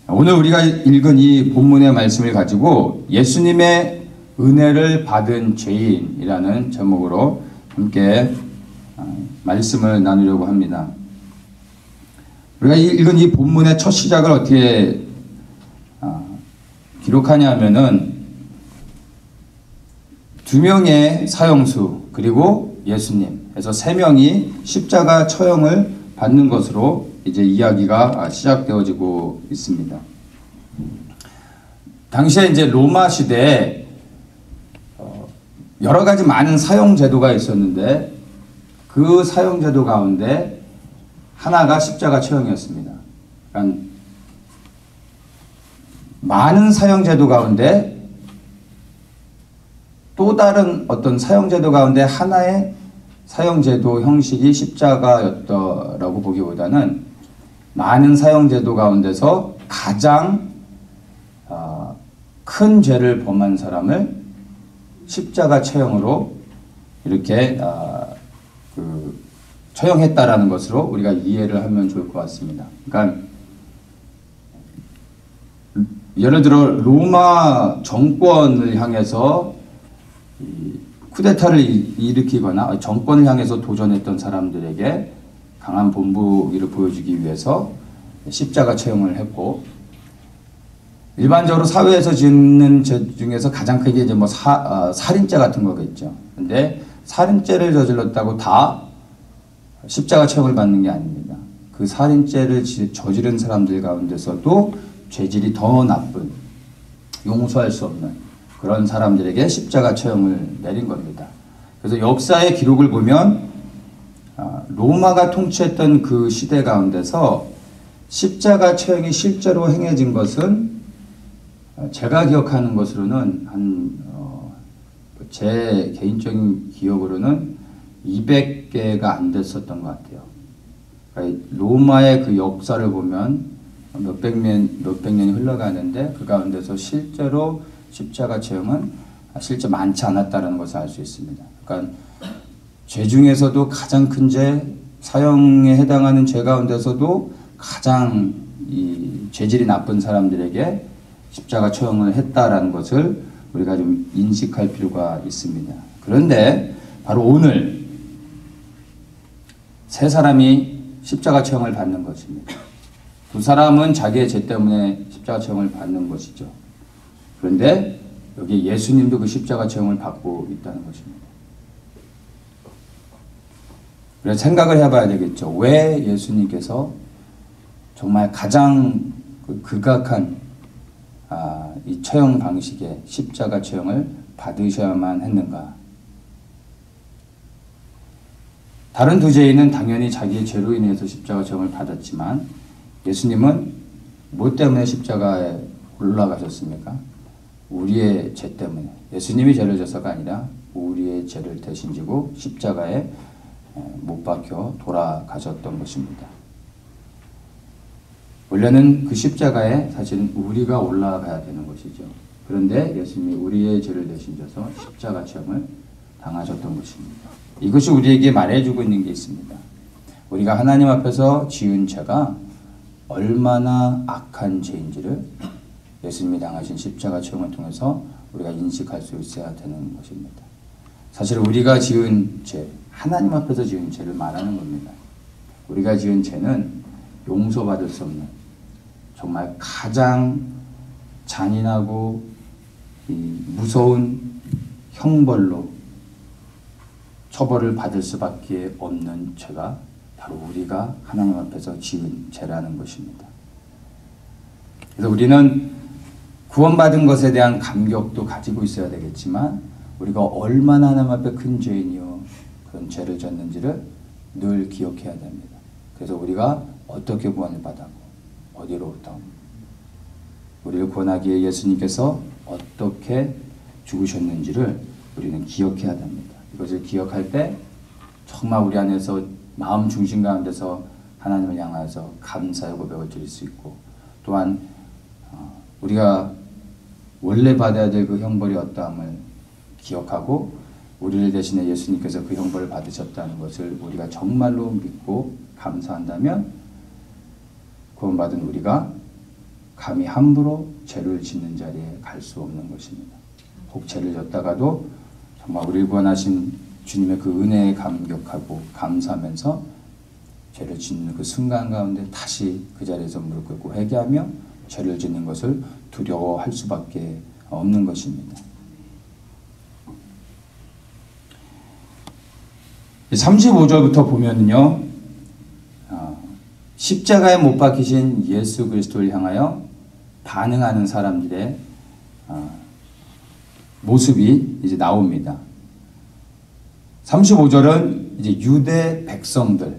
오늘 우리가 읽은 이 본문의 말씀을 가지고 예수님의 은혜를 받은 죄인이라는 제목으로 함께 말씀을 나누려고 합니다. 우리가 읽은 이 본문의 첫 시작을 어떻게 기록하냐 하면은 두 명의 사형수 그리고 예수님 해서 세 명이 십자가 처형을 받는 것으로 이제 이야기가 시작되어지고 있습니다. 당시에 이제 로마 시대에 여러 가지 많은 사형 제도가 있었는데 그 사형 제도 가운데 하나가 십자가 처형이었습니다. 그러니까 많은 사형 제도 가운데 또 다른 어떤 사형 제도 가운데 하나의 사형 제도 형식이 십자가였다라고 보기보다는 많은 사형 제도 가운데서 가장 큰 죄를 범한 사람을 십자가 처형으로 이렇게 처형했다라는 것으로 우리가 이해를 하면 좋을 것 같습니다. 그러니까 예를 들어 로마 정권을 향해서 쿠데타를 일으키거나 정권을 향해서 도전했던 사람들에게 강한 본보기를 보여주기 위해서 십자가 처형을 했고, 일반적으로 사회에서 짓는 죄 중에서 가장 크게 이제 뭐 살인죄 같은 거겠죠. 근데 살인죄를 저질렀다고 다 십자가 처형을 받는 게 아닙니다. 그 살인죄를 저지른 사람들 가운데서도 죄질이 더 나쁜, 용서할 수 없는 그런 사람들에게 십자가 처형을 내린 겁니다. 그래서 역사의 기록을 보면 로마가 통치했던 그 시대 가운데서 십자가 처형이 실제로 행해진 것은 제가 기억하는 것으로는 제 개인적인 기억으로는 200개가 안 됐었던 것 같아요. 그러니까 로마의 그 역사를 보면 몇백 년이 흘러가는데 그 가운데서 실제로 십자가 처형은 실제 많지 않았다는 것을 알 수 있습니다. 그러니까 죄 중에서도 가장 큰 죄, 사형에 해당하는 죄 가운데서도 가장 이 죄질이 나쁜 사람들에게 십자가 처형을 했다라는 것을 우리가 좀 인식할 필요가 있습니다. 그런데 바로 오늘 세 사람이 십자가 처형을 받는 것입니다. 두 사람은 자기의 죄 때문에 십자가 처형을 받는 것이죠. 그런데 여기 예수님도 그 십자가 처형을 받고 있다는 것입니다. 그래서 생각을 해봐야 되겠죠. 왜 예수님께서 정말 가장 극악한 이 처형 방식의 십자가 처형을 받으셔야만 했는가? 다른 두 죄인은 당연히 자기의 죄로 인해서 십자가 처형을 받았지만 예수님은 뭐 때문에 십자가에 올라가셨습니까? 우리의 죄 때문에. 예수님이 죄를 져서가 아니라 우리의 죄를 대신 지고 십자가에 못 박혀 돌아가셨던 것입니다. 원래는 그 십자가에 사실은 우리가 올라가야 되는 것이죠. 그런데 예수님이 우리의 죄를 대신 져서 십자가 처형을 당하셨던 것입니다. 이것이 우리에게 말해주고 있는 게 있습니다. 우리가 하나님 앞에서 지은 죄가 얼마나 악한 죄인지를 예수님이 당하신 십자가 처형을 통해서 우리가 인식할 수 있어야 되는 것입니다. 사실 우리가 지은 죄, 하나님 앞에서 지은 죄를 말하는 겁니다. 우리가 지은 죄는 용서받을 수 없는 정말 가장 잔인하고 무서운 형벌로 처벌을 받을 수밖에 없는 죄가 바로 우리가 하나님 앞에서 지은 죄라는 것입니다. 그래서 우리는 구원받은 것에 대한 감격도 가지고 있어야 되겠지만 우리가 얼마나 하나님 앞에 큰 죄인이요 그런 죄를 졌는지를 늘 기억해야 됩니다. 그래서 우리가 어떻게 구원을 받았고 어디로부터 우리를 구원하기에 예수님께서 어떻게 죽으셨는지를 우리는 기억해야 됩니다. 이것을 기억할 때 정말 우리 안에서 마음 중심 가운데서 하나님을 향하여서 감사의 고백을 드릴 수 있고, 또한 우리가 원래 받아야 될 그 형벌이 어떠함을 기억하고 우리를 대신해 예수님께서 그 형벌을 받으셨다는 것을 우리가 정말로 믿고 감사한다면 구원받은 우리가 감히 함부로 죄를 짓는 자리에 갈 수 없는 것입니다. 혹 죄를 졌다가도 정말 우리를 구원하신 주님의 그 은혜에 감격하고 감사하면서 죄를 짓는 그 순간 가운데 다시 그 자리에서 무릎 꿇고 회개하며 죄를 짓는 것을 두려워할 수밖에 없는 것입니다. 35절부터 보면은요, 십자가에 못 박히신 예수 그리스도를 향하여 반응하는 사람들의 모습이 이제 나옵니다. 35절은 이제 유대 백성들이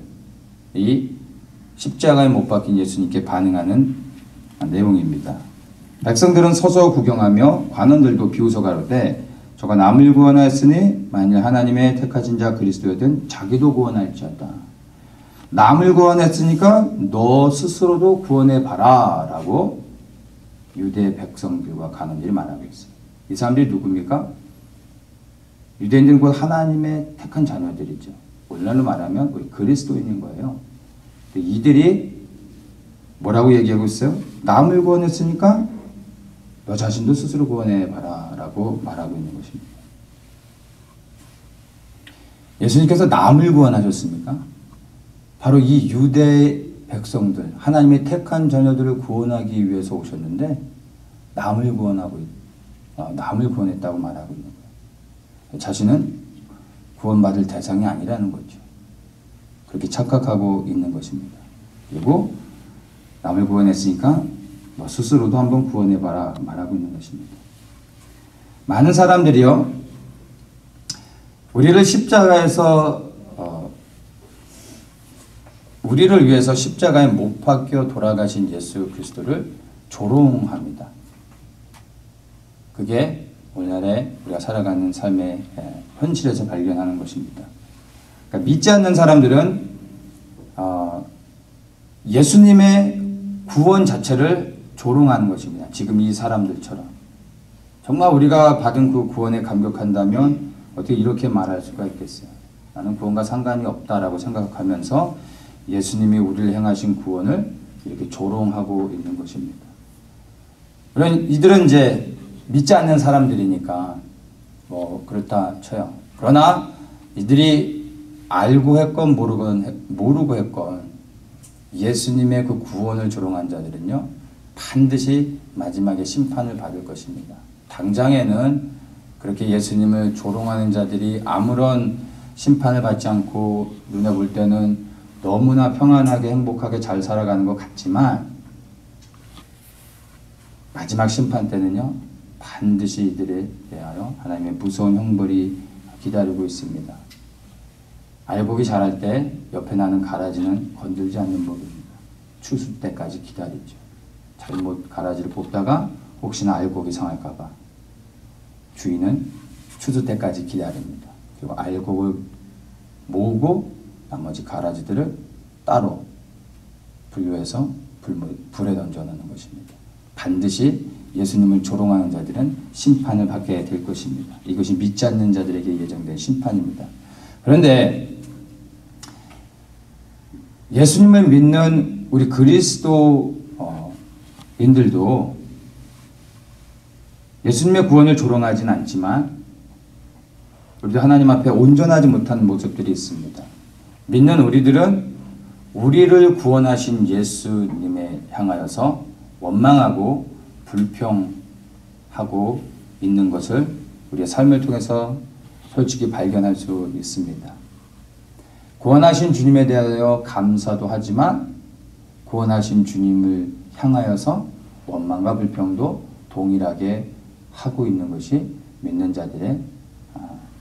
십자가에 못 박힌 예수님께 반응하는 내용입니다. 백성들은 서서 구경하며 관원들도 비웃어 가로되 저가 남을 구원하였으니 만일 하나님의 택하신 자 그리스도여든 자기도 구원할지어다. 남을 구원했으니까 너 스스로도 구원해봐라 라고 유대 백성들과 관원들이 말하고 있어요. 이 사람들이 누굽니까? 유대인들은 곧 하나님의 택한 자녀들이죠. 오늘날로 말하면 우리 그리스도인인 거예요. 이들이 뭐라고 얘기하고 있어요? 남을 구원했으니까 너 자신도 스스로 구원해봐라 라고 말하고 있는 것입니다. 예수님께서 남을 구원하셨습니까? 바로 이 유대 백성들, 하나님의 택한 자녀들을 구원하기 위해서 오셨는데 남을 구원했다고 말하고 있는 거예요. 자신은 구원받을 대상이 아니라는 거죠. 그렇게 착각하고 있는 것입니다. 그리고 남을 구원했으니까 너 스스로도 한번 구원해봐라 말하고 있는 것입니다. 많은 사람들이요, 우리를 십자가에서 우리를 위해서 십자가에 못 박혀 돌아가신 예수 그리스도를 조롱합니다. 그게 오늘날에 우리가 살아가는 삶의 현실에서 발견하는 것입니다. 그러니까 믿지 않는 사람들은 예수님의 구원 자체를 조롱하는 것입니다. 지금 이 사람들처럼. 정말 우리가 받은 그 구원에 감격한다면 어떻게 이렇게 말할 수가 있겠어요? 나는 구원과 상관이 없다라고 생각하면서 예수님이 우리를 행하신 구원을 이렇게 조롱하고 있는 것입니다. 이들은 이제 믿지 않는 사람들이니까 뭐 그렇다 쳐요. 그러나 이들이 알고 했건 모르고 했건 예수님의 그 구원을 조롱한 자들은요, 반드시 마지막에 심판을 받을 것입니다. 당장에는 그렇게 예수님을 조롱하는 자들이 아무런 심판을 받지 않고 눈에 볼 때는 너무나 평안하게 행복하게 잘 살아가는 것 같지만 마지막 심판 때는요, 반드시 이들에 대하여 하나님의 무서운 형벌이 기다리고 있습니다. 알곡이 자랄 때 옆에 나는 가라지는 건들지 않는 법입니다. 추수 때까지 기다리죠. 잘못 가라지를 뽑다가 혹시나 알곡이 상할까봐 주인은 추수 때까지 기다립니다. 그리고 알곡을 모으고 나머지 가라지들을 따로 분류해서 불에 던져놓는 것입니다. 반드시 예수님을 조롱하는 자들은 심판을 받게 될 것입니다. 이것이 믿지 않는 자들에게 예정된 심판입니다. 그런데 예수님을 믿는 우리 그리스도인들도 예수님의 구원을 조롱하지는 않지만 우리도 하나님 앞에 온전하지 못한 모습들이 있습니다. 믿는 우리들은 우리를 구원하신 예수님에 향하여서 원망하고 불평하고 있는 것을 우리의 삶을 통해서 솔직히 발견할 수 있습니다. 구원하신 주님에 대하여 감사도 하지만 구원하신 주님을 향하여서 원망과 불평도 동일하게 하고 있는 것이 믿는 자들의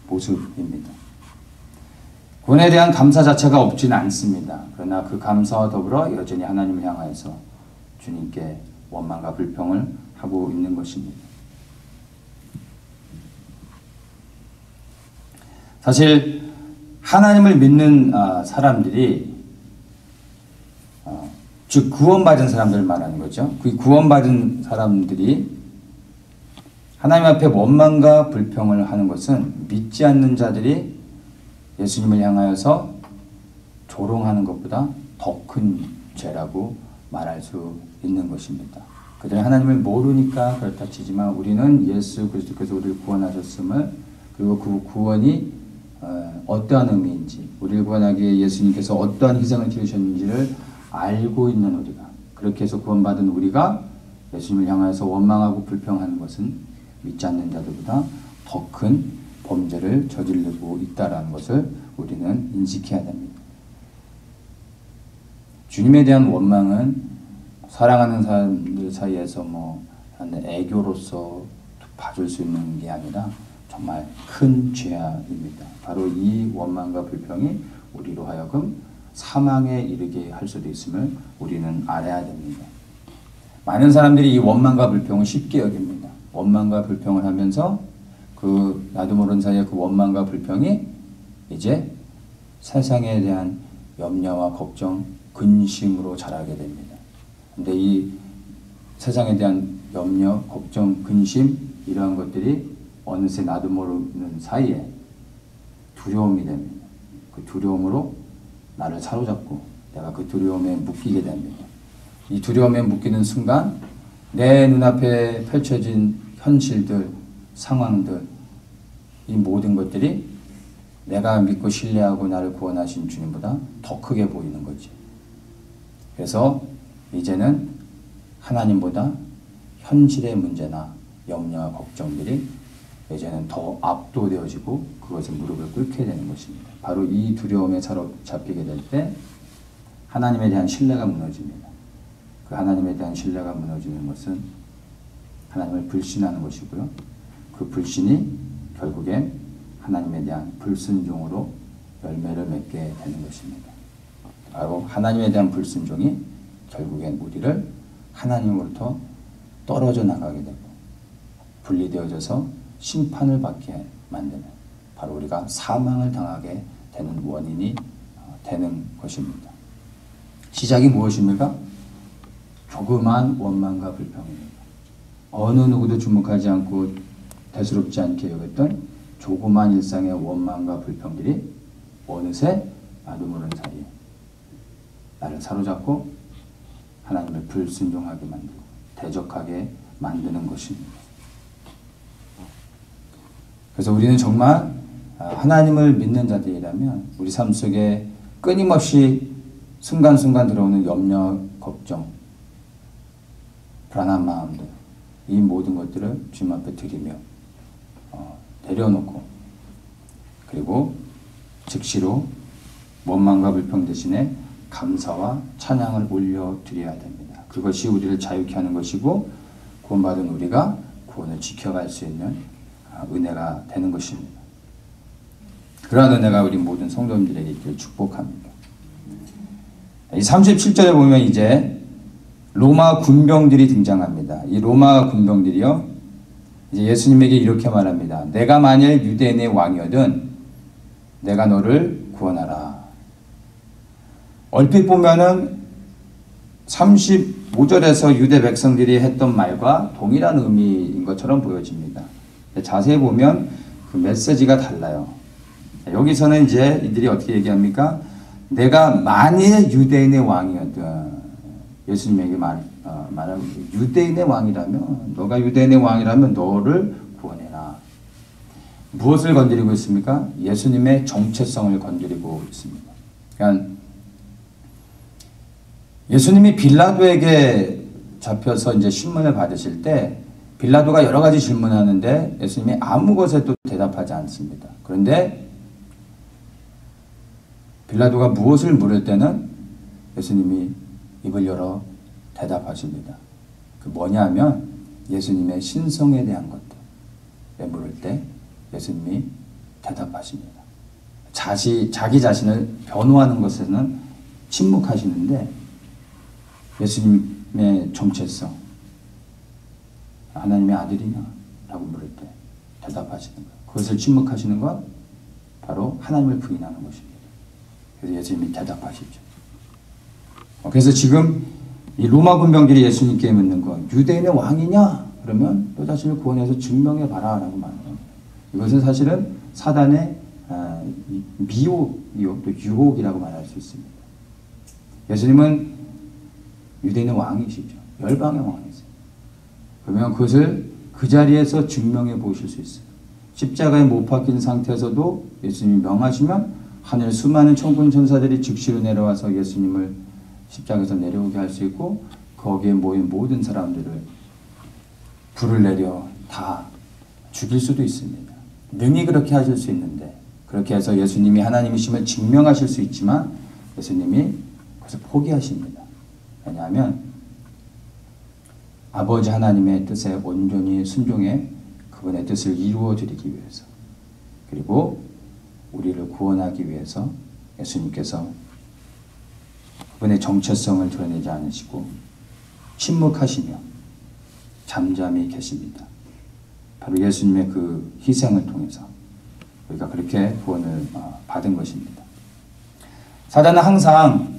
모습입니다. 구원에 대한 감사 자체가 없지는 않습니다. 그러나 그 감사와 더불어 여전히 하나님을 향하여서 주님께 원망과 불평을 하고 있는 것입니다. 사실 하나님을 믿는 사람들이 즉 구원받은 사람들을 말하는 거죠. 그 구원받은 사람들이 하나님 앞에 원망과 불평을 하는 것은 믿지 않는 자들이 예수님을 향하여서 조롱하는 것보다 더 큰 죄라고 말할 수 있는 것입니다. 그들은 하나님을 모르니까 그렇다 치지만 우리는 예수 그리스도께서 우리를 구원하셨음을, 그리고 그 구원이 어떠한 의미인지, 우리를 구원하기 위해 예수님께서 어떠한 희생을 치르셨는지를 알고 있는 우리가, 그렇게 해서 구원받은 우리가 예수님을 향하여서 원망하고 불평하는 것은 믿지 않는 자들보다 더 큰 범죄를 저지르고 있다는 것을 우리는 인식해야 됩니다. 주님에 대한 원망은 사랑하는 사람들 사이에서 애교로서 봐줄 수 있는 게 아니라 정말 큰 죄악입니다. 바로 이 원망과 불평이 우리로 하여금 사망에 이르게 할 수도 있음을 우리는 알아야 됩니다. 많은 사람들이 이 원망과 불평을 쉽게 여깁니다. 원망과 불평을 하면서 나도 모르는 사이에 그 원망과 불평이 이제 세상에 대한 염려와 걱정, 근심으로 자라게 됩니다. 근데 이 세상에 대한 염려, 걱정, 근심, 이러한 것들이 어느새 나도 모르는 사이에 두려움이 됩니다. 그 두려움으로 나를 사로잡고 내가 그 두려움에 묶이게 됩니다. 이 두려움에 묶이는 순간 내 눈앞에 펼쳐진 현실들, 상황들, 이 모든 것들이 내가 믿고 신뢰하고 나를 구원하신 주님보다 더 크게 보이는 거지. 그래서 이제는 하나님보다 현실의 문제나 염려와 걱정들이 이제는 더 압도되어지고 그것에 무릎을 꿇게 되는 것입니다. 바로 이 두려움에 사로잡히게 될 때 하나님에 대한 신뢰가 무너집니다. 그 하나님에 대한 신뢰가 무너지는 것은 하나님을 불신하는 것이고요. 그 불신이 결국엔 하나님에 대한 불순종으로 열매를 맺게 되는 것입니다. 바로 하나님에 대한 불순종이 결국엔 우리를 하나님으로부터 떨어져 나가게 되고 분리되어져서 심판을 받게 만드는, 바로 우리가 사망을 당하게 되는 원인이 되는 것입니다. 시작이 무엇입니까? 조그만 원망과 불평입니다. 어느 누구도 주목하지 않고 대수롭지 않게 여겼던 조그만 일상의 원망과 불평들이 어느새 나도 모르는 사이에 나를 사로잡고 하나님을 불순종하게 만들고 대적하게 만드는 것입니다. 그래서 우리는 정말 하나님을 믿는 자들이라면 우리 삶 속에 끊임없이 순간순간 들어오는 염려, 걱정, 불안한 마음들, 이 모든 것들을 주님 앞에 드리며 내려놓고, 그리고 즉시로 원망과 불평 대신에 감사와 찬양을 올려드려야 됩니다. 그것이 우리를 자유케 하는 것이고 구원받은 우리가 구원을 지켜갈 수 있는 은혜가 되는 것입니다. 그러한 은혜가 우리 모든 성도님들에게 있기를 축복합니다. 이 37절에 보면 이제 로마 군병들이 등장합니다. 이 로마 군병들이요, 이제 예수님에게 이렇게 말합니다. 내가 만일 유대인의 왕이거든 내가 너를 구원하라. 얼핏 보면은 35절에서 유대 백성들이 했던 말과 동일한 의미인 것처럼 보여집니다. 자세히 보면 그 메시지가 달라요. 여기서는 이제 이들이 어떻게 얘기합니까? 내가 만일 유대인의 왕이거든. 예수님에게 말하고 유대인의 왕이라면, 너가 유대인의 왕이라면 너를 구원해라. 무엇을 건드리고 있습니까? 예수님의 정체성을 건드리고 있습니다. 그러니까 예수님이 빌라도에게 잡혀서 이제 신문을 받으실 때 빌라도가 여러 가지 질문하는데 예수님이 아무 것에도 대답하지 않습니다. 그런데 빌라도가 무엇을 물을 때는 예수님이 입을 열어 대답하십니다. 그 뭐냐면 예수님의 신성에 대한 것들 물을 때 예수님이 대답하십니다. 자기 자신을 변호하는 것에는 침묵하시는데 예수님의 정체성, 하나님의 아들이냐? 라고 물을 때 대답하시는 것, 그것을 침묵하시는 것, 바로 하나님을 부인하는 것입니다. 그래서 예수님이 대답하시죠. 그래서 지금 이 로마 군병들이 예수님께 묻는 것, 유대인의 왕이냐? 그러면 너 자신을 구원해서 증명해봐라 라고 말합니다. 이것은 사실은 사단의 미혹이요, 또 유혹이라고 말할 수 있습니다. 예수님은 유대인의 왕이시죠. 열방의 왕이세요. 그러면 그것을 그 자리에서 증명해 보실 수 있어요. 십자가에 못 박힌 상태에서도 예수님이 명하시면 하늘 수많은 천군 천사들이 즉시로 내려와서 예수님을 십자가에서 내려오게 할 수 있고, 거기에 모인 모든 사람들을 불을 내려 다 죽일 수도 있습니다. 능히 그렇게 하실 수 있는데, 그렇게 해서 예수님이 하나님이심을 증명하실 수 있지만 예수님이 그것을 포기하십니다. 왜냐하면 아버지 하나님의 뜻에 온전히 순종해 그분의 뜻을 이루어 드리기 위해서, 그리고 우리를 구원하기 위해서 예수님께서 그분의 정체성을 드러내지 않으시고 침묵하시며 잠잠히 계십니다. 바로 예수님의 그 희생을 통해서 우리가 그렇게 구원을 받은 것입니다. 사단은 항상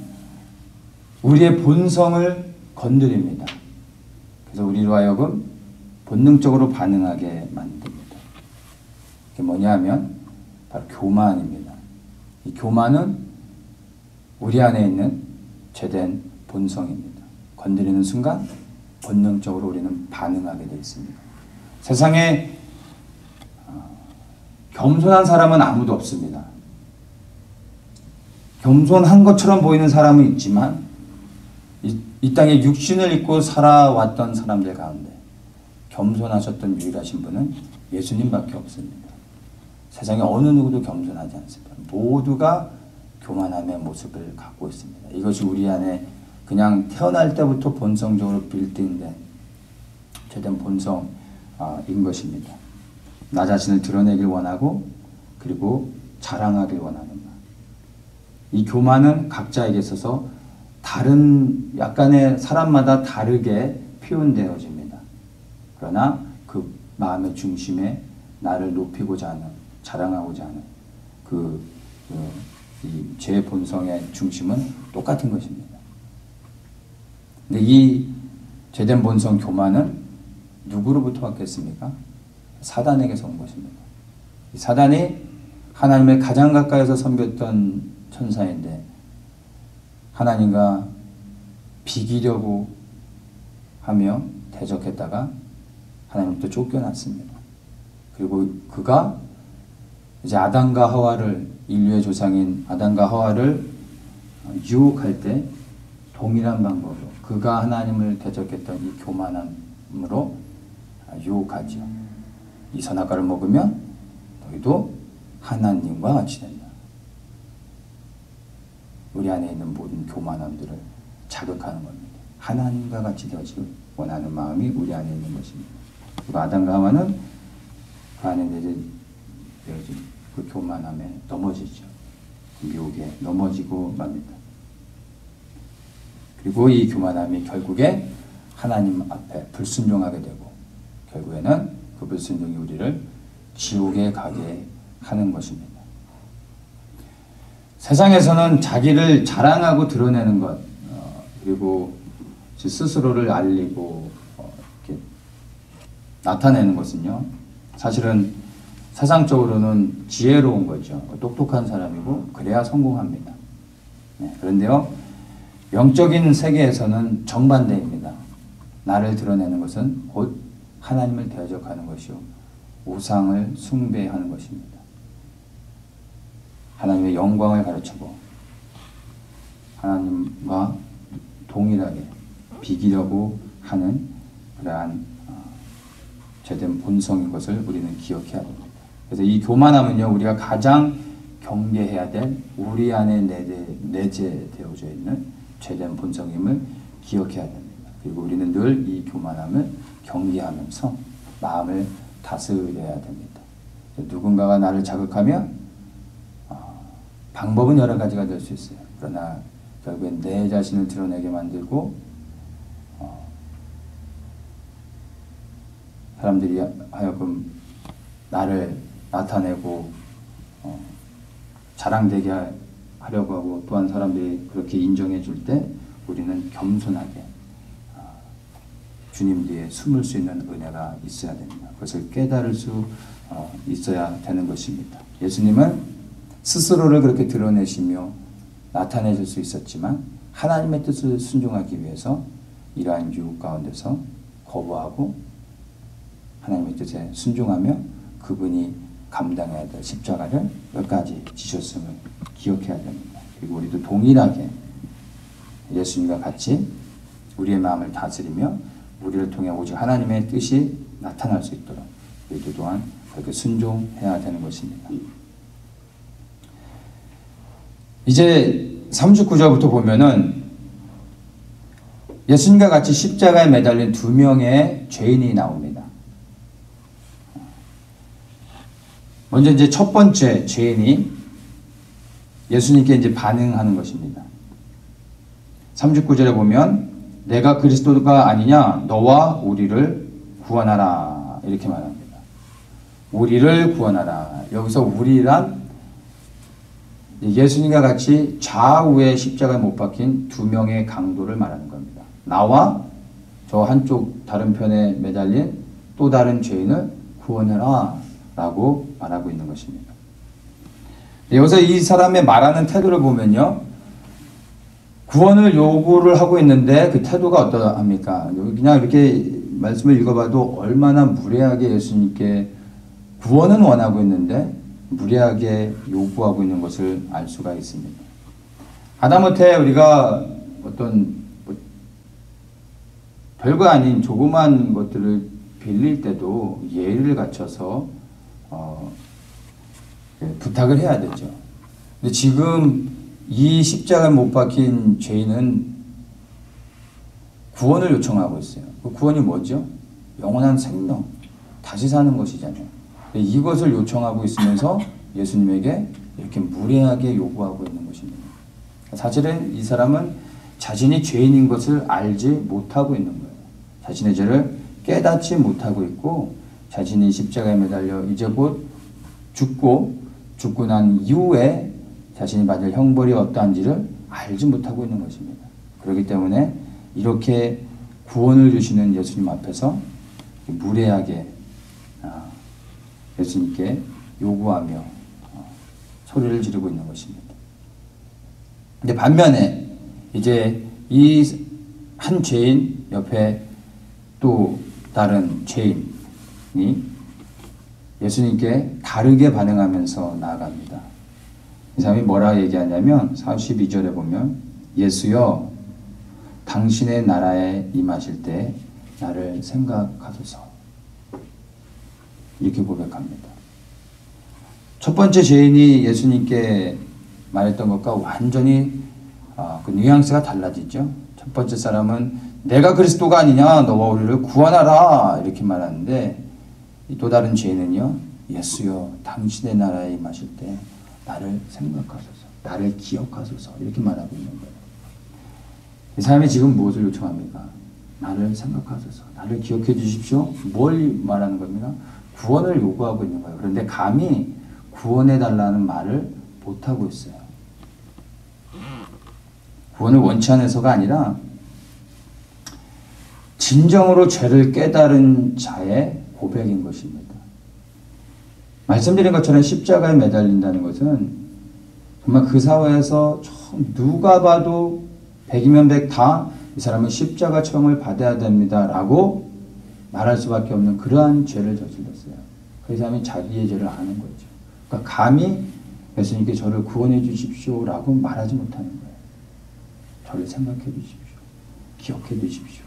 우리의 본성을 건드립니다. 그래서 우리로 하여금 본능적으로 반응하게 만듭니다. 그게 뭐냐 하면 바로 교만입니다. 이 교만은 우리 안에 있는 죄된 본성입니다. 건드리는 순간 본능적으로 우리는 반응하게 되어 있습니다. 세상에 겸손한 사람은 아무도 없습니다. 겸손한 것처럼 보이는 사람은 있지만 이 땅에 육신을 입고 살아왔던 사람들 가운데 겸손하셨던 유일하신 분은 예수님밖에 없습니다. 세상에 어느 누구도 겸손하지 않습니다. 모두가 교만함의 모습을 갖고 있습니다. 이것이 우리 안에 그냥 태어날 때부터 본성적으로 빌드인된 죄된 본성인 것입니다. 나 자신을 드러내길 원하고 그리고 자랑하길 원하는 것. 이 교만은 각자에게 있어서 다른 약간의 사람마다 다르게 표현되어집니다. 그러나 그 마음의 중심에 나를 높이고자 하는, 자랑하고자 하는 이 제 본성의 중심은 똑같은 것입니다. 근데 이 죄된 본성 교만은 누구로부터 왔겠습니까? 사단에게서 온 것입니다. 이 사단이 하나님을 가장 가까이서 섬겼던 천사인데 하나님과 비기려고 하며 대적했다가 하나님부터 쫓겨났습니다. 그리고 그가 이제 아담과 하와를, 인류의 조상인 아담과 하와를 유혹할 때 동일한 방법으로 그가 하나님을 대적했던 이 교만함으로 유혹하죠. 이 선악과를 먹으면 너희도 하나님과 같이 된다. 우리 안에 있는 모든 교만함들을 자극하는 겁니다. 하나님과 같이 되어지길 원하는 마음이 우리 안에 있는 것입니다. 그리고 아담과 하와는 그 안에 내재진 그 교만함에 넘어지죠. 유혹에 넘어지고 맙니다. 그리고 이 교만함이 결국에 하나님 앞에 불순종하게 되고 결국에는 그 불순종이 우리를 지옥에 가게 하는 것입니다. 세상에서는 자기를 자랑하고 드러내는 것, 그리고 스스로를 알리고 이렇게 나타내는 것은요, 사실은 세상적으로는 지혜로운 거죠. 똑똑한 사람이고 그래야 성공합니다. 네, 그런데요, 영적인 세계에서는 정반대입니다. 나를 드러내는 것은 곧 하나님을 대적하는 것이요, 우상을 숭배하는 것입니다. 하나님의 영광을 가르치고 하나님과 동일하게 비기려고 하는 그러한 죄된 본성인 것을 우리는 기억해야 됩니다. 그래서 이 교만함은요, 우리가 가장 경계해야 될 우리 안에 내재되어져 있는 죄된 본성임을 기억해야 됩니다. 그리고 우리는 늘 이 교만함을 경계하면서 마음을 다스려야 됩니다. 누군가가 나를 자극하면 방법은 여러 가지가 될 수 있어요. 그러나 결국엔 내 자신을 드러내게 만들고 사람들이 하여금 나를 나타내고 자랑되게 하려고 하고, 또한 사람들이 그렇게 인정해 줄 때 우리는 겸손하게 주님 뒤에 숨을 수 있는 은혜가 있어야 됩니다. 그것을 깨달을 수 있어야 되는 것입니다. 예수님은 스스로를 그렇게 드러내시며 나타내실 수 있었지만 하나님의 뜻을 순종하기 위해서 이러한 유혹 가운데서 거부하고 하나님의 뜻에 순종하며 그분이 감당해야 될 십자가를 끝까지 지셨음을 기억해야 됩니다. 그리고 우리도 동일하게 예수님과 같이 우리의 마음을 다스리며 우리를 통해 오직 하나님의 뜻이 나타날 수 있도록 우리도 또한 그렇게 순종해야 되는 것입니다. 이제 39절부터 보면은 예수님과 같이 십자가에 매달린 두 명의 죄인이 나옵니다. 먼저 이제 첫 번째 죄인이 예수님께 이제 반응하는 것입니다. 39절에 보면 내가 그리스도가 아니냐 너와 우리를 구원하라 이렇게 말합니다. 우리를 구원하라. 여기서 우리란 예수님과 같이 좌우에 십자가에 못 박힌 두 명의 강도를 말하는 겁니다. 나와 저 한쪽 다른 편에 매달린 또 다른 죄인을 구원해라 라고 말하고 있는 것입니다. 여기서 이 사람의 말하는 태도를 보면요, 구원을 요구를 하고 있는데 그 태도가 어떠합니까? 그냥 이렇게 말씀을 읽어봐도 얼마나 무례하게 예수님께 구원은 원하고 있는데 무례하게 요구하고 있는 것을 알 수가 있습니다. 하다못해 우리가 어떤 별거 아닌 조그만 것들을 빌릴 때도 예의를 갖춰서 부탁을 해야 되죠. 근데 지금 이 십자가에 못 박힌 죄인은 구원을 요청하고 있어요. 그 구원이 뭐죠? 영원한 생명, 다시 사는 것이잖아요. 이것을 요청하고 있으면서 예수님에게 이렇게 무례하게 요구하고 있는 것입니다. 사실은 이 사람은 자신이 죄인인 것을 알지 못하고 있는 거예요. 자신의 죄를 깨닫지 못하고 있고 자신이 십자가에 매달려 이제 곧 죽고 난 이후에 자신이 받을 형벌이 어떠한지를 알지 못하고 있는 것입니다. 그렇기 때문에 이렇게 구원을 주시는 예수님 앞에서 무례하게 예수님께 요구하며 소리를 지르고 있는 것입니다. 근데 반면에 이제 이 한 죄인 옆에 또 다른 죄인이 예수님께 다르게 반응하면서 나아갑니다. 이 사람이 뭐라 얘기하냐면 42절에 보면 예수여 당신의 나라에 임하실 때 나를 생각하소서 이렇게 고백합니다. 첫 번째 죄인이 예수님께 말했던 것과 완전히 그 뉘앙스가 달라지죠. 첫 번째 사람은 내가 그리스도가 아니냐 너와 우리를 구원하라 이렇게 말하는데 또 다른 죄인은요 예수여 당신의 나라에 임하실 때 나를 생각하소서 나를 기억하소서 이렇게 말하고 있는 거예요. 이 사람이 지금 무엇을 요청합니까? 나를 생각하소서 나를 기억해 주십시오. 뭘 말하는 겁니까? 구원을 요구하고 있는 거예요. 그런데 감히 구원해 달라는 말을 못하고 있어요. 구원을 원치 않아서가 아니라 진정으로 죄를 깨달은 자의 고백인 것입니다. 말씀드린 것처럼 십자가에 매달린다는 것은 정말 그 사회에서 누가 봐도 100이면 100 다 이 사람은 십자가 처형을 받아야 됩니다 라고 말할 수밖에 없는 그러한 죄를 저질렀어요. 그 사람이 자기의 죄를 아는 거죠. 그러니까 감히 예수님께 저를 구원해 주십시오 라고 말하지 못하는 거예요. 저를 생각해 주십시오. 기억해 주십시오.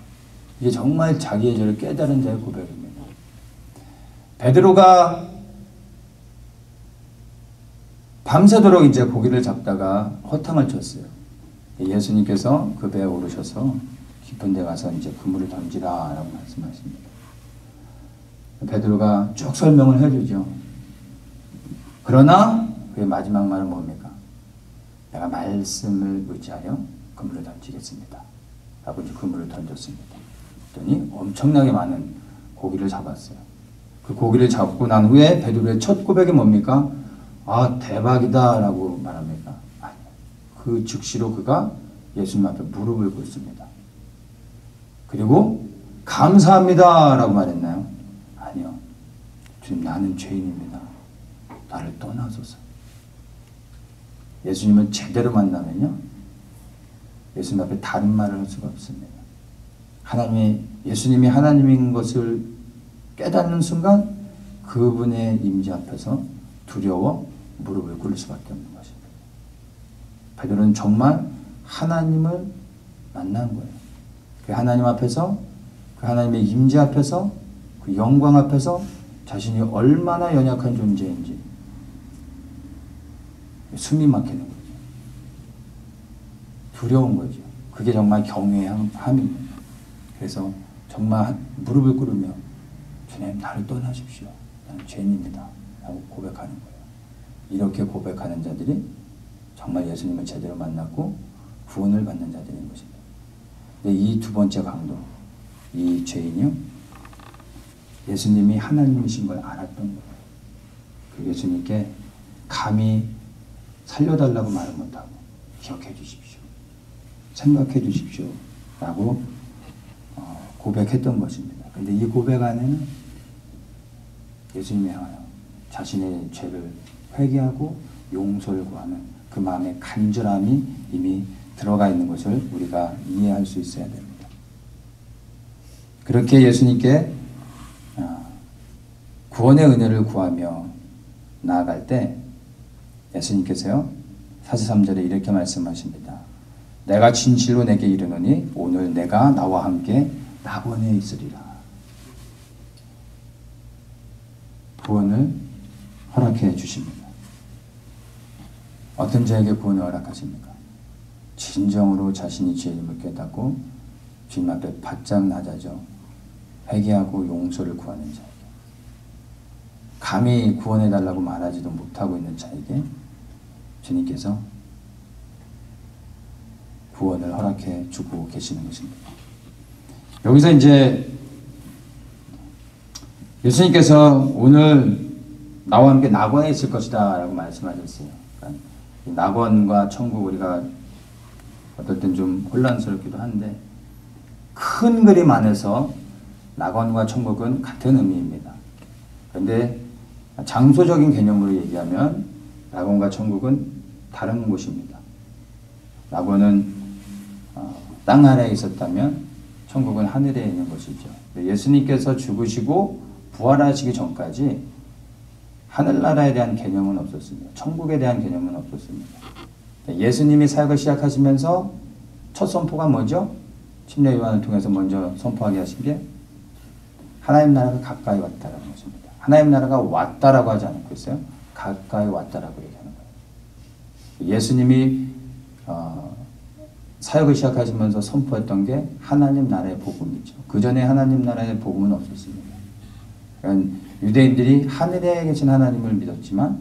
이게 정말 자기의 죄를 깨달은 자의 고백입니다. 베드로가 밤새도록 이제 고기를 잡다가 허탕을 쳤어요. 예수님께서 그 배에 오르셔서 깊은 데 가서 이제 그물을 던지라 라고 말씀하십니다. 베드로가 쭉 설명을 해주죠. 그러나 그의 마지막 말은 뭡니까? 내가 말씀을 의지하여 그물을 던지겠습니다. 라고 이제 그물을 던졌습니다. 그랬더니 엄청나게 많은 고기를 잡았어요. 그 고기를 잡고 난 후에 베드로의 첫 고백이 뭡니까? 아 대박이다 라고 말합니까? 아니요. 그 즉시로 그가 예수님 앞에 무릎을 꿇습니다. 그리고 감사합니다 라고 말했나요? 아니요. 주님 나는 죄인입니다. 나를 떠나소서. 예수님을 제대로 만나면요 예수님 앞에 다른 말을 할 수가 없습니다. 예수님이 하나님인 것을 깨닫는 순간 그분의 임재 앞에서 두려워 무릎을 꿇을 수밖에 없는 것입니다. 베드로는 정말 하나님을 만난 거예요. 그 하나님 앞에서, 그 하나님의 임재 앞에서, 그 영광 앞에서 자신이 얼마나 연약한 존재인지 숨이 막히는 거죠. 두려운 거죠. 그게 정말 경외함입니다. 그래서 정말 무릎을 꿇으며 주님 나를 떠나십시오. 나는 죄인입니다. 라고 고백하는 거예요. 이렇게 고백하는 자들이 정말 예수님을 제대로 만났고 구원을 받는 자들인 것입니다. 근데 이 두 번째 강도, 이 죄인이요, 예수님이 하나님이신 걸 알았던 거예요. 그 예수님께 감히 살려달라고 말을 못하고 기억해 주십시오. 생각해 주십시오. 라고 고백했던 것입니다. 근데 이 고백 안에는 예수님이 향하여 자신의 죄를 회개하고 용서를 구하는 그 마음의 간절함이 이미 들어가 있는 것을 우리가 이해할 수 있어야 됩니다. 그렇게 예수님께 구원의 은혜를 구하며 나아갈 때 예수님께서요 43절에 이렇게 말씀하십니다. 내가 진실로 내게 이르노니 오늘 내가 나와 함께 낙원에 있으리라. 구원을 허락해 주십니다. 어떤 자에게 구원을 허락하십니까? 진정으로 자신이 죄임을 깨닫고 주님 앞에 바짝 낮아져 회개하고 용서를 구하는 자에게, 감히 구원해달라고 말하지도 못하고 있는 자에게 주님께서 구원을 허락해 주고 계시는 것입니다. 여기서 이제 예수님께서 오늘 나와 함께 낙원에 있을 것이다 라고 말씀하셨어요. 그러니까 낙원과 천국, 우리가 어떨 땐 좀 혼란스럽기도 한데 큰 그림 안에서 낙원과 천국은 같은 의미입니다. 그런데 장소적인 개념으로 얘기하면 낙원과 천국은 다른 곳입니다. 낙원은 땅 아래에 있었다면 천국은 하늘에 있는 것이죠. 예수님께서 죽으시고 부활하시기 전까지 하늘나라에 대한 개념은 없었습니다. 천국에 대한 개념은 없었습니다. 예수님이 사역을 시작하시면서 첫 선포가 뭐죠? 침례 요한을 통해서 먼저 선포하게 하신 게 하나님 나라가 가까이 왔다라는 것입니다. 하나님 나라가 왔다라고 하지 않고 있어요. 가까이 왔다라고 얘기하는 거예요. 예수님이 사역을 시작하시면서 선포했던 게 하나님 나라의 복음이죠. 그 전에 하나님 나라의 복음은 없었습니다. 그러니까 유대인들이 하늘에 계신 하나님을 믿었지만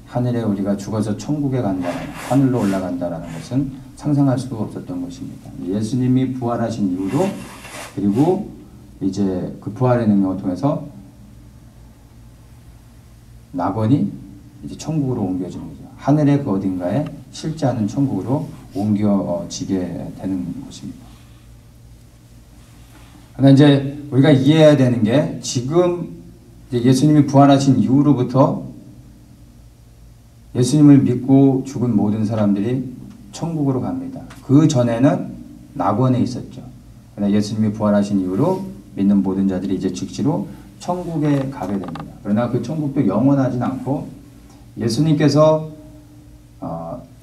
하늘에 우리가 죽어서 천국에 간다는, 하늘로 올라간다라는 것은 상상할 수가 없었던 것입니다. 예수님이 부활하신 이후로, 그리고 이제 그 부활의 능력을 통해서 낙원이 이제 천국으로 옮겨지는 거죠. 하늘의 그 어딘가에 실제 하는 천국으로 옮겨지게 되는 것입니다. 그러나 이제 우리가 이해해야 되는 게 지금 이제 예수님이 부활하신 이후로부터 예수님을 믿고 죽은 모든 사람들이 천국으로 갑니다. 그 전에는 낙원에 있었죠. 그러나 예수님이 부활하신 이후로 믿는 모든 자들이 이제 즉시로 천국에 가게 됩니다. 그러나 그 천국도 영원하진 않고 예수님께서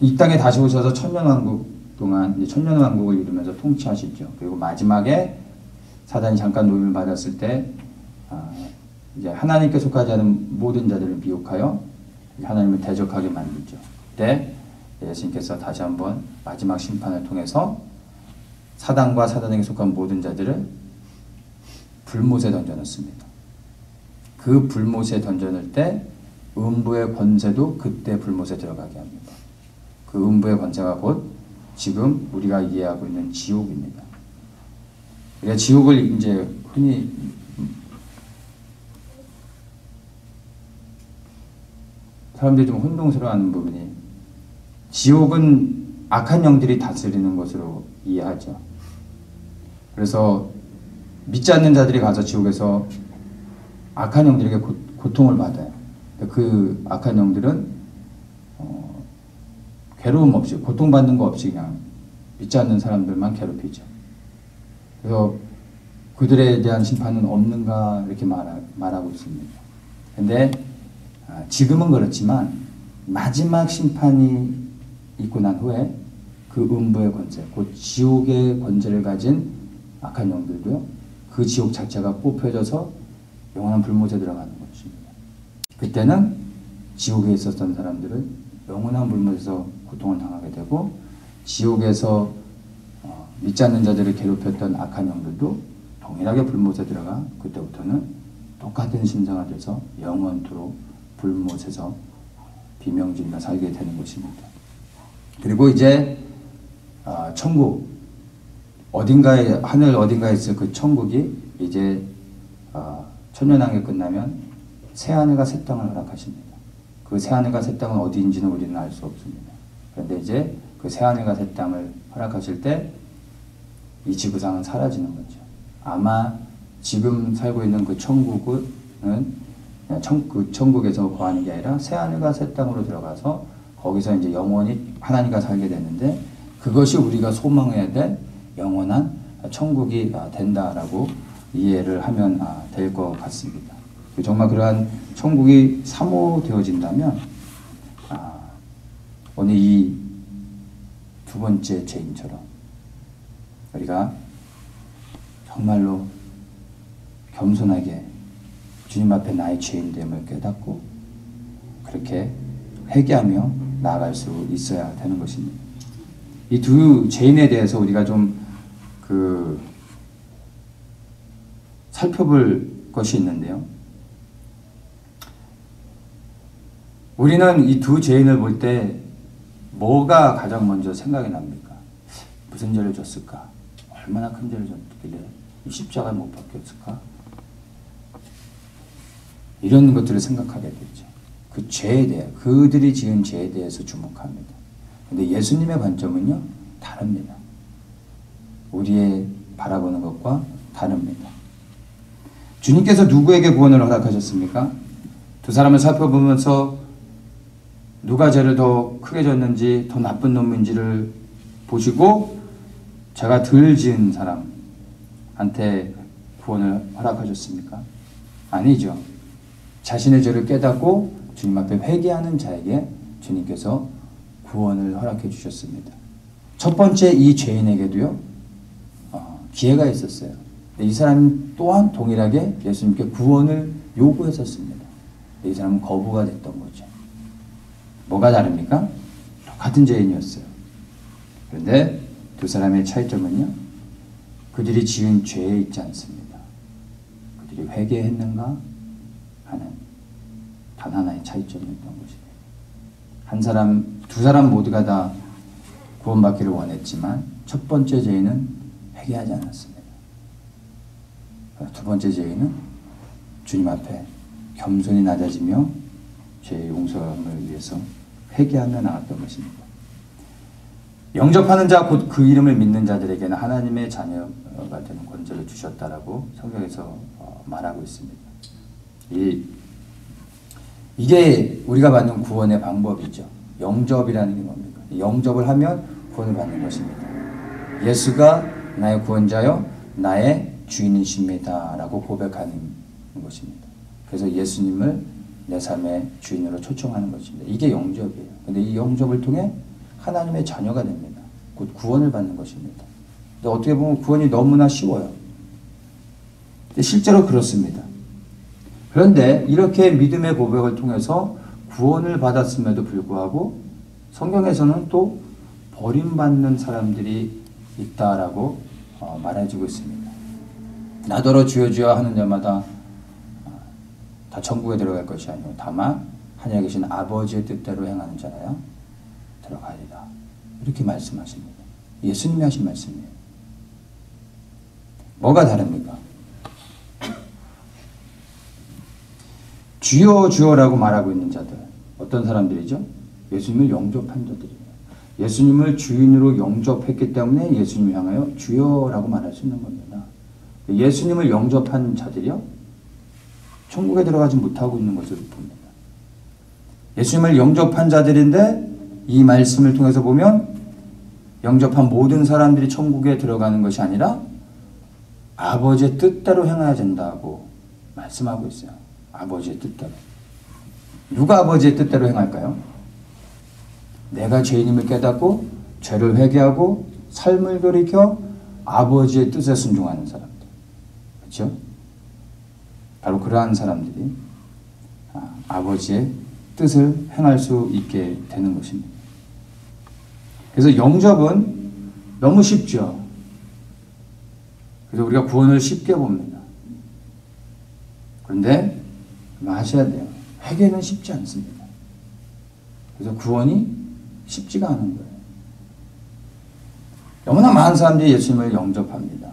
이 땅에 다시 오셔서 천년왕국 동안 이제 천년왕국을 이루면서 통치하시죠. 그리고 마지막에 사단이 잠깐 노임을 받았을 때 이제 하나님께 속하지 않은 모든 자들을 미혹하여 하나님을 대적하게 만들죠. 그때 예수님께서 다시 한번 마지막 심판을 통해서 사단과 사단에게 속한 모든 자들을 불못에 던져넣습니다. 그 불못에 던져넣을 때 음부의 권세도 그때 불못에 들어가게 합니다. 그 음부의 권세가 곧 지금 우리가 이해하고 있는 지옥입니다. 우리가 지옥을 이제 흔히 사람들이 좀 혼동스러워하는 부분이, 지옥은 악한 영들이 다스리는 것으로 이해하죠. 그래서 믿지 않는 자들이 가서 지옥에서 악한 영들에게 고통을 받아요. 그 악한 영들은 괴로움 없이, 고통받는 거 없이 그냥 믿지 않는 사람들만 괴롭히죠. 그래서 그들에 대한 심판은 없는가 이렇게 말하고 있습니다. 근데 지금은 그렇지만 마지막 심판이 있고 난 후에 그 음부의 권세, 곧 지옥의 권세를 가진 악한 영들도요, 그 지옥 자체가 뽑혀져서 영원한 불못에 들어가는 것입니다. 그때는 지옥에 있었던 사람들은 영원한 불못에서 고통을 당하게 되고, 지옥에서 믿지 않는 자들을 괴롭혔던 악한 영들도 동일하게 불못에 들어가 그때부터는 똑같은 심사가 돼서 영원토록 불못에서 비명지르며 살게 되는 것입니다. 그리고 이제 천국, 어딘가에, 하늘 어딘가에 있을 그 천국이 이제 천년왕이 끝나면 새하늘과 새 땅을 허락하십니다. 그 새하늘과 새 땅은 어디인지는 우리는 알 수 없습니다. 그런데 이제 그 새하늘과 새 땅을 허락하실 때 이 지구상은 사라지는 거죠. 아마 지금 살고 있는 그 천국은 그 천국에서 거하는 게 아니라 새하늘과 새 땅으로 들어가서 거기서 이제 영원히 하나님과 살게 되는데, 그것이 우리가 소망해야 될 영원한 천국이 된다라고 이해를 하면 될 것 같습니다. 정말 그러한 천국이 사모되어진다면 오늘 이 두 번째 죄인처럼 우리가 정말로 겸손하게 주님 앞에 나의 죄인됨을 깨닫고 그렇게 회개하며 나아갈 수 있어야 되는 것입니다. 이 두 죄인에 대해서 우리가 좀 살펴볼 것이 있는데요. 우리는 이 두 죄인을 볼 때 뭐가 가장 먼저 생각이 납니까? 무슨 죄를 졌을까? 얼마나 큰 죄를 졌길래 이 십자가에 못 박혔을까? 이런 것들을 생각하게 되죠. 그 죄에 대해, 그들이 지은 죄에 대해서 주목합니다. 근데 예수님의 관점은요, 다릅니다. 우리의 바라보는 것과 다릅니다. 주님께서 누구에게 구원을 허락하셨습니까? 두 사람을 살펴보면서 누가 죄를 더 크게 졌는지, 더 나쁜 놈인지를 보시고 죄가 덜 지은 사람한테 구원을 허락하셨습니까? 아니죠. 자신의 죄를 깨닫고 주님 앞에 회개하는 자에게 주님께서 구원을 허락해 주셨습니다. 첫 번째 이 죄인에게도요, 기회가 있었어요. 이 사람 또한 동일하게 예수님께 구원을 요구했었습니다. 이 사람은 거부가 됐던 거죠. 뭐가 다릅니까? 똑같은 죄인이었어요. 그런데 두 사람의 차이점은요, 그들이 지은 죄에 있지 않습니다. 그들이 회개했는가 하는 단 하나의 차이점이었던 것입니다. 두 사람 모두가 다 구원받기를 원했지만 첫 번째 죄인은 회개하지 않았습니다. 두 번째 죄인은 주님 앞에 겸손히 낮아지며 죄의 용서를 위해서 회개하며 나갔던 것입니다. 영접하는 자, 곧 그 이름을 믿는 자들에게는 하나님의 자녀가 되는 권세를 주셨다라고 성경에서 말하고 있습니다. 이게 우리가 받는 구원의 방법이죠. 영접이라는 게 뭡니까? 영접을 하면 구원을 받는 것입니다. 예수가 나의 구원자요, 나의 주인이십니다 라고 고백하는 것입니다. 그래서 예수님을 내 삶의 주인으로 초청하는 것입니다. 이게 영접이에요. 근데 이 영접을 통해 하나님의 자녀가 됩니다. 곧 구원을 받는 것입니다. 근데 어떻게 보면 구원이 너무나 쉬워요. 근데 실제로 그렇습니다. 그런데 이렇게 믿음의 고백을 통해서 구원을 받았음에도 불구하고 성경에서는 또 버림받는 사람들이 있다라고 말해주고 있습니다. 나더러 주여 주여 하는 자마다 다 천국에 들어갈 것이 아니오 다만 하늘에 계신 아버지의 뜻대로 행하는 자라야 들어가리라. 이렇게 말씀하십니다. 예수님이 하신 말씀이에요. 뭐가 다릅니까? 주여 주여라고 말하고 있는 자들, 어떤 사람들이죠? 예수님을 영접한 자들이에요. 예수님을 주인으로 영접했기 때문에 예수님을 향하여 주여라고 말할 수 있는 겁니다. 예수님을 영접한 자들이요, 천국에 들어가지 못하고 있는 것으로 봅니다. 예수님을 영접한 자들인데 이 말씀을 통해서 보면 영접한 모든 사람들이 천국에 들어가는 것이 아니라 아버지의 뜻대로 행해야 된다고 말씀하고 있어요. 아버지의 뜻대로. 누가 아버지의 뜻대로 행할까요? 내가 죄인임을 깨닫고 죄를 회개하고 삶을 돌이켜 아버지의 뜻에 순종하는 사람들. 그렇죠? 바로 그러한 사람들이 아버지의 뜻을 행할 수 있게 되는 것입니다. 그래서 영접은 너무 쉽죠. 그래서 우리가 구원을 쉽게 봅니다. 그런데 아셔야 돼요. 회개는 쉽지 않습니다. 그래서 구원이 쉽지가 않은 거예요. 너무나 많은 사람들이 예수님을 영접합니다.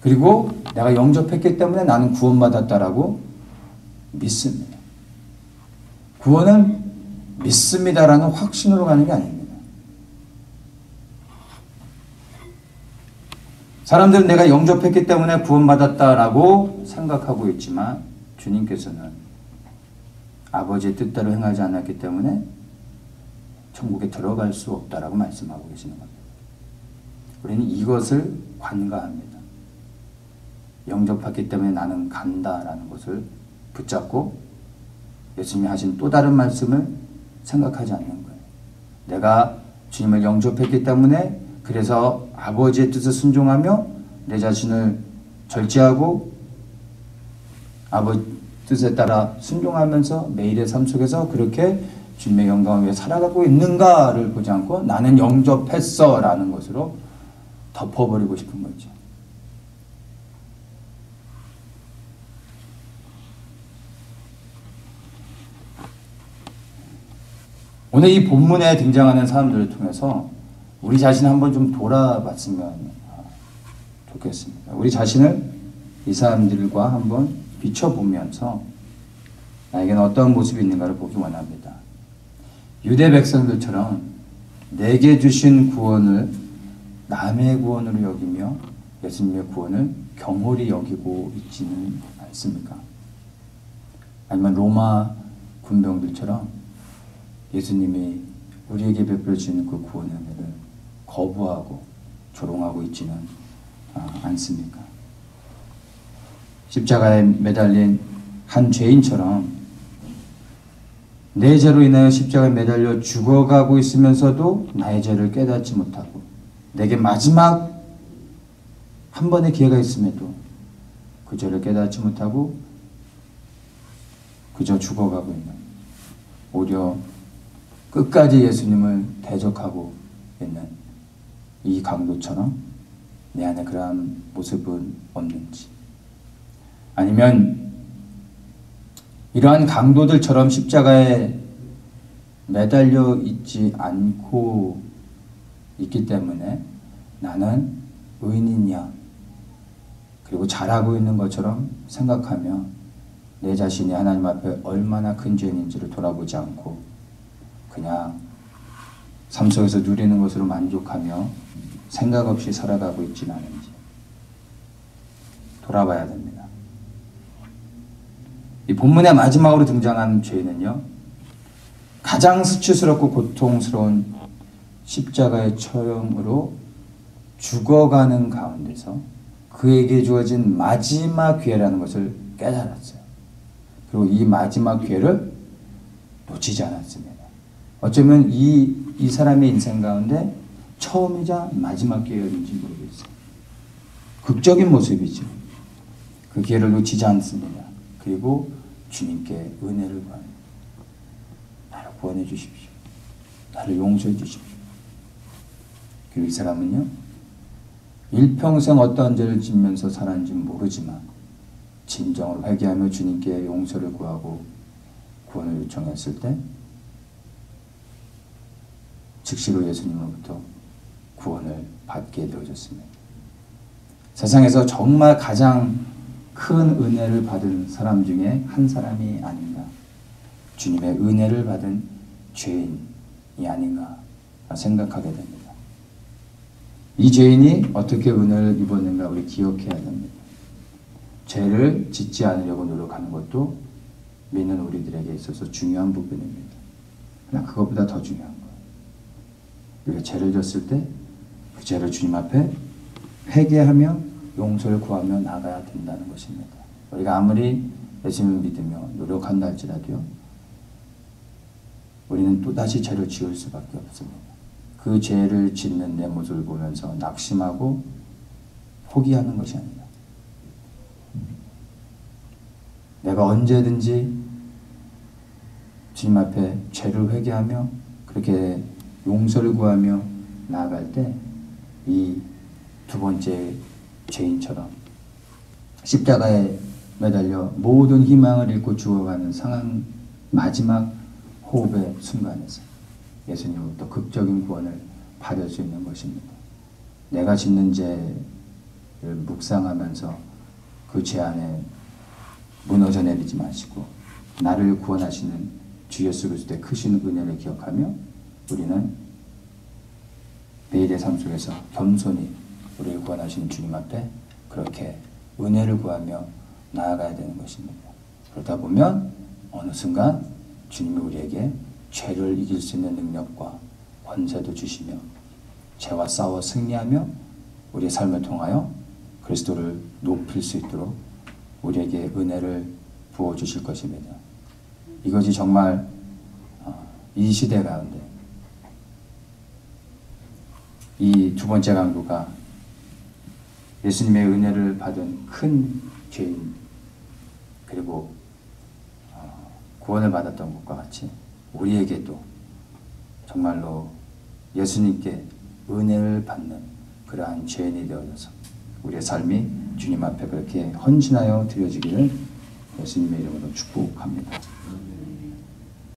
그리고 내가 영접했기 때문에 나는 구원받았다라고 믿습니다. 구원은 믿습니다라는 확신으로 가는 게 아닙니다. 사람들은 내가 영접했기 때문에 구원받았다라고 생각하고 있지만 주님께서는 아버지의 뜻대로 행하지 않았기 때문에 천국에 들어갈 수 없다라고 말씀하고 계시는 겁니다. 우리는 이것을 관가합니다. 영접했기 때문에 나는 간다라는 것을 붙잡고 예수님이 하신 또 다른 말씀을 생각하지 않는 거예요. 내가 주님을 영접했기 때문에 그래서 아버지의 뜻을 순종하며 내 자신을 절제하고 아버지 뜻에 따라 순종하면서 매일의 삶 속에서 그렇게 주님의 영광을 위해 살아가고 있는가를 보지 않고 나는 영접했어 라는 것으로 덮어버리고 싶은 거죠. 오늘 이 본문에 등장하는 사람들을 통해서 우리 자신 한번 좀 돌아봤으면 좋겠습니다. 우리 자신을 이 사람들과 한번 비춰보면서 나에게는 어떤 모습이 있는가를 보기 원합니다. 유대 백성들처럼 내게 주신 구원을 남의 구원으로 여기며 예수님의 구원을 경홀히 여기고 있지는 않습니까? 아니면 로마 군병들처럼 예수님이 우리에게 베풀어 주시는 그 구원의 은혜를 거부하고 조롱하고 있지는 않습니까? 십자가에 매달린 한 죄인처럼 내 죄로 인하여 십자가에 매달려 죽어가고 있으면서도 나의 죄를 깨닫지 못하고 내게 마지막 한 번의 기회가 있음에도 그 죄를 깨닫지 못하고 그저 죽어가고 있는, 오히려 끝까지 예수님을 대적하고 있는 이 강도처럼 내 안에 그러한 모습은 없는지, 아니면 이러한 강도들처럼 십자가에 매달려 있지 않고 있기 때문에 나는 의인이냐 그리고 잘하고 있는 것처럼 생각하며 내 자신이 하나님 앞에 얼마나 큰 죄인인지를 돌아보지 않고 그냥 삶 속에서 누리는 것으로 만족하며 생각 없이 살아가고 있지는 않은지 돌아봐야 됩니다. 이 본문의 마지막으로 등장한 죄는요, 가장 수치스럽고 고통스러운 십자가의 처형으로 죽어가는 가운데서 그에게 주어진 마지막 기회라는 것을 깨달았어요. 그리고 이 마지막 기회를 놓치지 않았습니다. 어쩌면 이 사람의 인생 가운데 처음이자 마지막 기회였는지 모르겠어요. 극적인 모습이죠. 그 기회를 놓치지 않습니다. 그리고 주님께 은혜를 구합니다. 나를 구원해 주십시오. 나를 용서해 주십시오. 그리고 이 사람은요, 일평생 어떤 죄를 짓면서 살았는지는 모르지만 진정으로 회개하며 주님께 용서를 구하고 구원을 요청했을 때 즉시로 예수님으로부터 구원을 받게 되어졌습니다. 세상에서 정말 가장 큰 은혜를 받은 사람 중에 한 사람이 아닌가, 주님의 은혜를 받은 죄인이 아닌가 생각하게 됩니다. 이 죄인이 어떻게 은혜를 입었는가 우리 기억해야 됩니다. 죄를 짓지 않으려고 노력하는 것도 믿는 우리들에게 있어서 중요한 부분입니다. 그러나 그것보다 더 중요한 거예요. 우리가 죄를 졌을 때 그 죄를 주님 앞에 회개하며 용서를 구하며 나가야 된다는 것입니다. 우리가 아무리 예수님을 믿으며 노력한다 할지라도요, 우리는 또다시 죄를 지을 수밖에 없습니다. 그 죄를 짓는 내 모습을 보면서 낙심하고 포기하는 것이 아니라 내가 언제든지 주님 앞에 죄를 회개하며 그렇게 용서를 구하며 나아갈 때 이 두 번째 죄인처럼 십자가에 매달려 모든 희망을 잃고 죽어가는 상황 마지막 호흡의 순간에서 예수님으로부터 극적인 구원을 받을 수 있는 것입니다. 내가 짓는 죄를 묵상하면서 그 죄 안에 무너져 내리지 마시고 나를 구원하시는 주 예수 그리스도의 크신 은혜를 기억하며 우리는 매일의 삶 속에서 겸손히 우리를 구원하시는 주님 앞에 그렇게 은혜를 구하며 나아가야 되는 것입니다. 그러다 보면 어느 순간 주님이 우리에게 죄를 이길 수 있는 능력과 권세도 주시며 죄와 싸워 승리하며 우리의 삶을 통하여 그리스도를 높일 수 있도록 우리에게 은혜를 부어주실 것입니다. 이것이 정말 이 시대 가운데 이 두 번째 강도가 예수님의 은혜를 받은 큰 죄인 그리고 구원을 받았던 것과 같이 우리에게도 정말로 예수님께 은혜를 받는 그러한 죄인이 되어져서 우리의 삶이 주님 앞에 그렇게 헌신하여 드려지기를 예수님의 이름으로 축복합니다.